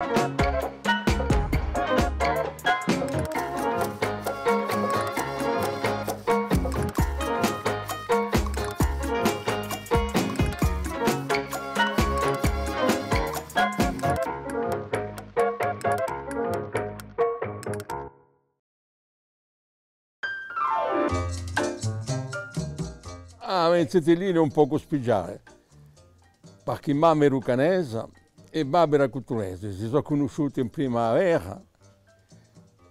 Ah, in Cetelino un poco spigiare, perché mamma era ucanese e babbo era culturese. Si sono conosciuti in primavera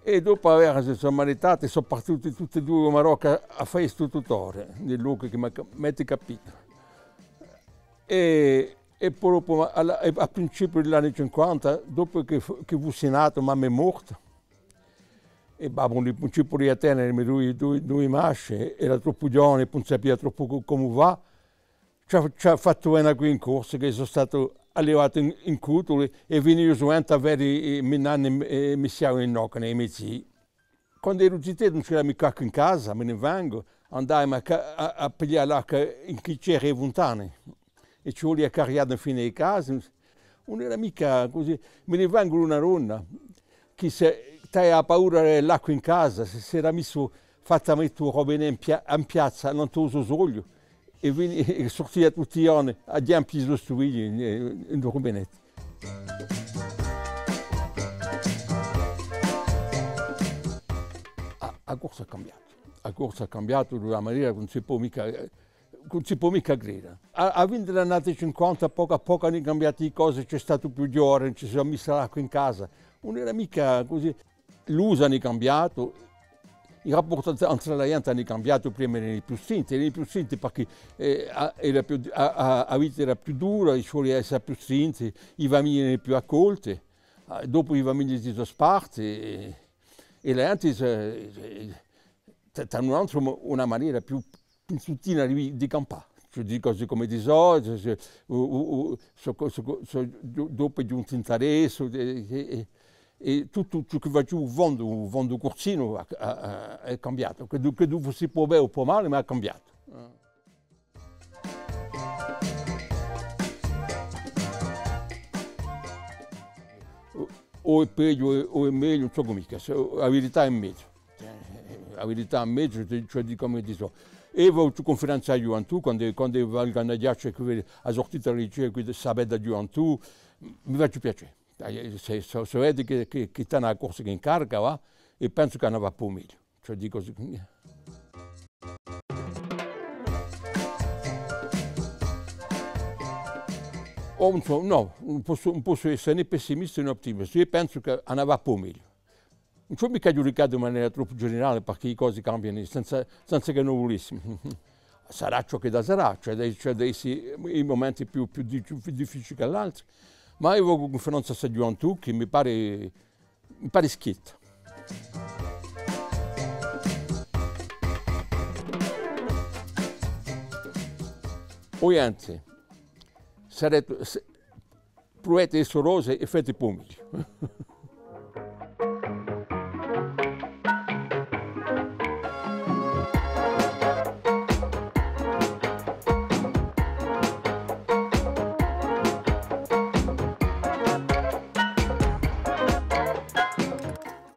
e dopo la guerra si sono maritati e sono partiti tutti e due a Marocco a fare istruttore, nel luogo che mi avete capito. E poi dopo, a principio degli anni 50, dopo che fossi nato, mamma è morta. E babbo nel principio di tenere due masce, era troppo giovane, non sapeva troppo come va. Ci ha fatto una qui in corsa che sono stato allevato in Cutoli e venivo solamente a vedere i miei nanni e mi siamo in nocca nei miei zii. Quando ero zitto non c'era mica in casa, me ne vengo, andai a pigliare l'acqua in chi c'era lontani e ci volevo caricare fino ai case. Non era mica così. Me ne vengo una donna che aveva paura dell'acqua in casa, si era messo fatta mettere roba in piazza, non toso soglio. E sortiva tutti gli anni a riempire lo stoviglie in rubinetti. La corsa ha cambiato di una maniera che non si può mica credere. A vinto degli anni 50, a poco hanno cambiato le cose, c'è stato più giorni, ci si è messa l'acqua in casa. Non era mica così. L'uso hanno cambiato. I rapporti tra la gente hanno cambiato prima erano più strinti perché la vita era più dura, i scuole erano più strinti, i bambini erano più accolti, dopo i bambini si sono sparsi e la gente hanno una maniera più sottile di campare. Cioè, di cose come di solito, dopo è giunto interesse. E tutto ciò che va giù, il fondo corsino è cambiato. Che dopo si può bene o può male, ma è cambiato. O è peggio o è meglio, non so come mica, la verità è meglio. La verità è meglio, cioè di come di so. E ho fatto conferenza a gioventù, quando valgono a ghiaccio a sortita del liceo, quindi sapete da gioventù, mi fa più piacere. Se vede che sta una corsa che incarica, va, e penso che ne va più meglio. Cioè dico così. No, non posso essere né pessimista né ottimista. Io penso che ne va più meglio. Non c'ho mica giudicato in maniera troppo generale perché le cose cambiano senza che noi volessimo. Sarà ciò che sarà, cioè i momenti più difficili che l'altro. Ma io ho conferenza a gioventù che mi pare schietta. Poi anzi, provate essere rose e fate più meglio.